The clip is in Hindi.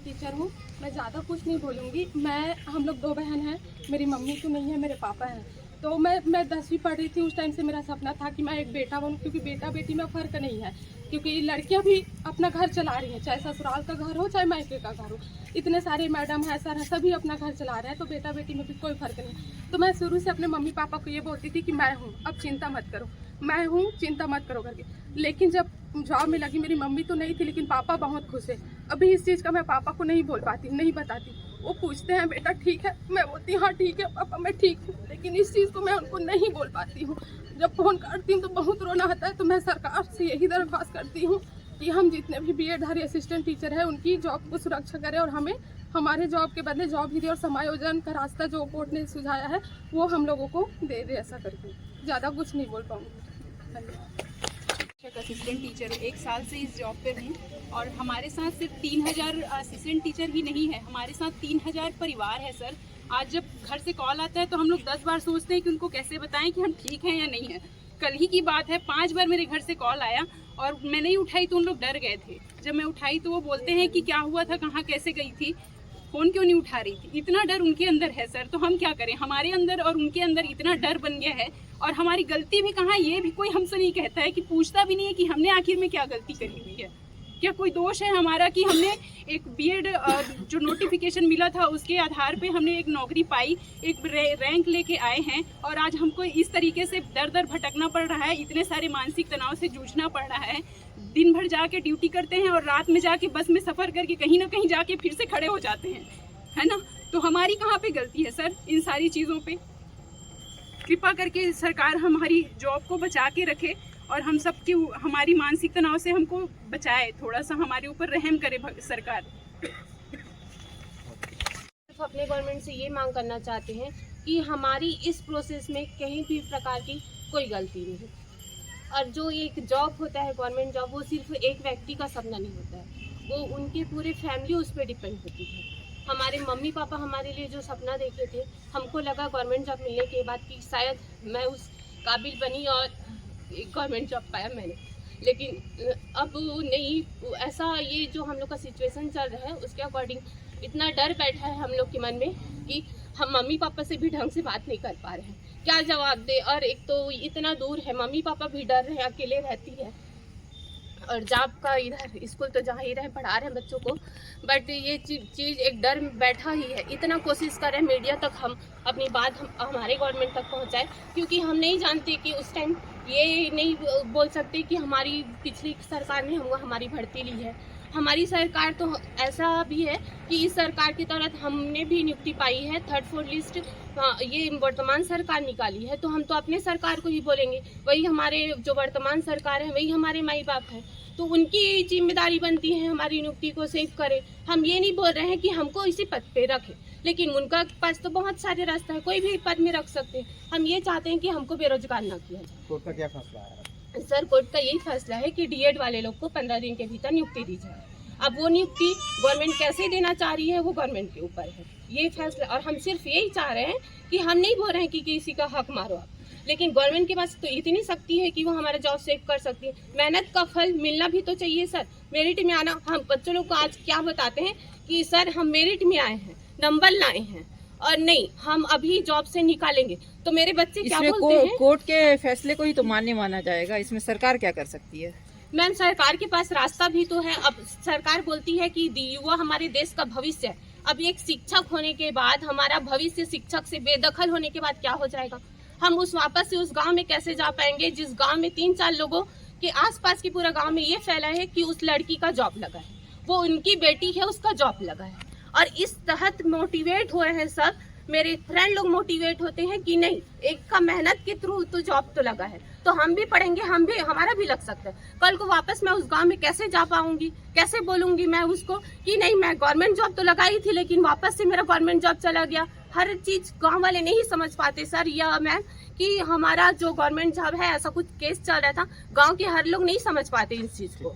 टीचर हूँ। मैं ज़्यादा कुछ नहीं बोलूँगी। हम लोग 2 बहन हैं, मेरी मम्मी तो नहीं है, मेरे पापा हैं। तो मैं 10वीं पढ़ रही थी, उस टाइम से मेरा सपना था कि मैं एक बेटा बनूँ, क्योंकि बेटा बेटी में फ़र्क नहीं है, क्योंकि लड़कियां भी अपना घर चला रही हैं, चाहे ससुराल का घर हो चाहे मायके का घर हो। इतने सारे मैडम हैं, सर हैं, सभी अपना घर चला रहे हैं, तो बेटा बेटी में भी कोई फ़र्क नहीं। तो मैं शुरू से अपने मम्मी पापा को ये बोलती थी कि मैं हूँ, अब चिंता मत करो, मैं हूँ, चिंता मत करो करके। लेकिन जब जॉब में लगी, मेरी मम्मी तो नहीं थी लेकिन पापा बहुत खुश है। अभी इस चीज़ का मैं पापा को नहीं बोल पाती, नहीं बताती। वो पूछते हैं बेटा ठीक है, मैं बोलती हाँ ठीक है पापा मैं ठीक हूँ, लेकिन इस चीज़ को मैं उनको नहीं बोल पाती हूँ। जब फ़ोन करती हूँ तो बहुत रोना आता है। तो मैं सरकार से यही दरख्वास्त करती हूँ कि हम जितने भी बीएडधारी असिस्टेंट टीचर हैं उनकी जॉब को सुरक्षा करें और हमें हमारे जॉब के बदले जॉब ही दे, और समायोजन का रास्ता जो कोर्ट ने सुझाया है वो हम लोगों को दे दे, ऐसा करके। ज़्यादा कुछ नहीं बोल पाऊँगी। धन्यवाद। असिस्टेंट टीचर 1 साल से इस जॉब पे हूँ और हमारे साथ सिर्फ 3000 असिस्टेंट टीचर ही नहीं है, हमारे साथ 3000 परिवार है सर। आज जब घर से कॉल आता है तो हम लोग 10 बार सोचते हैं कि उनको कैसे बताएं कि हम ठीक हैं या नहीं है। कल ही की बात है, 5 बार मेरे घर से कॉल आया और मैं नहीं उठाई तो उन लोग डर गए थे। जब मैं उठाई तो वो बोलते हैं कि क्या हुआ था, कहाँ कैसे गई थी, फ़ोन क्यों नहीं उठा रही थी। इतना डर उनके अंदर है सर, तो हम क्या करें। हमारे अंदर और उनके अंदर इतना डर बन गया है, और हमारी गलती भी कहाँ ये भी कोई हमसे नहीं कहता है, कि पूछता भी नहीं है कि हमने आखिर में क्या गलती करी हुई है, क्या कोई दोष है हमारा कि हमने एक बीएड जो नोटिफिकेशन मिला था उसके आधार पे हमने एक नौकरी पाई, एक रैंक लेके आए हैं, और आज हमको इस तरीके से दर दर भटकना पड़ रहा है, इतने सारे मानसिक तनाव से जूझना पड़ रहा है। दिन भर जाके ड्यूटी करते हैं और रात में जाके बस में सफ़र करके कहीं ना कहीं जाके फिर से खड़े हो जाते हैं, है ना। तो हमारी कहाँ पे गलती है सर इन सारी चीज़ों पे। कृपा करके सरकार हमारी जॉब को बचा के रखे और हम सबकी हमारी मानसिक तनाव से हमको बचाए, थोड़ा सा हमारे ऊपर रहम करे सरकार। अपने गवर्नमेंट से ये मांग करना चाहते हैं कि हमारी इस प्रोसेस में कहीं भी प्रकार की कोई गलती नहीं है, और जो एक जॉब होता है गवर्नमेंट जॉब, वो सिर्फ एक व्यक्ति का सपना नहीं होता है, वो उनके पूरे फैमिली उस पर डिपेंड होती है। हमारे मम्मी पापा हमारे लिए जो सपना देखे थे, हमको लगा गवर्नमेंट जॉब मिलने के बाद कि शायद मैं उस काबिल बनी और गवर्नमेंट जॉब पाया मैंने, लेकिन अब नहीं। ऐसा ये जो हम लोग का सिचुएशन चल रहा है उसके अकॉर्डिंग इतना डर बैठा है हम लोग के मन में कि हम मम्मी पापा से भी ढंग से बात नहीं कर पा रहे हैं, क्या जवाब दे। और एक तो इतना दूर है, मम्मी पापा भी डर रहे हैं, अकेले रहती है, और जॉब का इधर स्कूल तो जा ही रहे, पढ़ा रहे हैं बच्चों को, बट ये चीज़ एक डर बैठा ही है। इतना कोशिश करें मीडिया तक हम अपनी बात हमारे गवर्नमेंट तक पहुंचाए, क्योंकि हम नहीं जानते कि उस टाइम ये नहीं बोल सकते कि हमारी पिछली सरकार ने हमारी भर्ती ली है। हमारी सरकार तो ऐसा भी है कि इस सरकार के तहत हमने भी नियुक्ति पाई है, 3rd 4th लिस्ट ये वर्तमान सरकार निकाली है, तो हम तो अपने सरकार को ही बोलेंगे। वही हमारे जो वर्तमान सरकार है वही हमारे माई बाप हैं, तो उनकी जिम्मेदारी बनती है हमारी नियुक्ति को सेव करें। हम ये नहीं बोल रहे हैं कि हमको इसी पद पे रखें, लेकिन उनका पास तो बहुत सारे रास्ते हैं, कोई भी पद में रख सकते हैं। हम ये चाहते हैं कि हमको बेरोजगार ना किया जाए। कोर्ट का क्या फैसला है सर? कोर्ट का यही फैसला है कि डीएड वाले लोग को 15 दिन के भीतर नियुक्ति दी जाए। अब वो नियुक्ति गवर्नमेंट कैसे देना चाह रही है वो गवर्नमेंट के ऊपर है ये फैसला, और हम सिर्फ यही चाह रहे हैं कि हम नहीं बोल रहे हैं कि किसी का हक मारो आप, लेकिन गवर्नमेंट के पास तो इतनी शक्ति है कि वो हमारा जॉब सेव कर सकती है। मेहनत का फल मिलना भी तो चाहिए सर, मेरिट में आना। हम बच्चों लोग को आज क्या बताते हैं कि सर हम मेरिट में आए हैं, नंबर लाए हैं, और नहीं हम अभी जॉब से निकालेंगे, तो मेरे बच्चे क्या बोलते हैं? कोर्ट के फैसले को ही तो मान्य माना जाएगा, इसमें सरकार क्या कर सकती है? मैम सरकार के पास रास्ता भी तो है। अब सरकार बोलती है कि युवा हमारे देश का भविष्य है। अब एक शिक्षक होने के बाद हमारा भविष्य शिक्षक से बेदखल होने के बाद क्या हो जाएगा? हम वापस से उस गांव में कैसे जा पाएंगे जिस गांव में 3-4 लोगों के आसपास के पूरा गांव में ये फैला है कि उस लड़की का जॉब लगा है, वो उनकी बेटी है, उसका जॉब लगा है। और इस तहत मोटिवेट हुए हैं सब, मेरे फ्रेंड लोग मोटिवेट होते हैं कि नहीं एक का मेहनत के थ्रू तो जॉब तो लगा है, तो हम भी पढ़ेंगे, हम भी हमारा भी लग सकता है। कल को वापस मैं उस गांव में कैसे जा पाऊंगी, कैसे बोलूंगी मैं उसको कि नहीं मैं गवर्नमेंट जॉब तो लगाई थी लेकिन वापस से मेरा गवर्नमेंट जॉब चला गया। हर चीज गांव वाले नहीं समझ पाते सर या मैम कि हमारा जो गवर्नमेंट जॉब है, ऐसा कुछ केस चल रहा था, गाँव के हर लोग नहीं समझ पाते इस चीज को।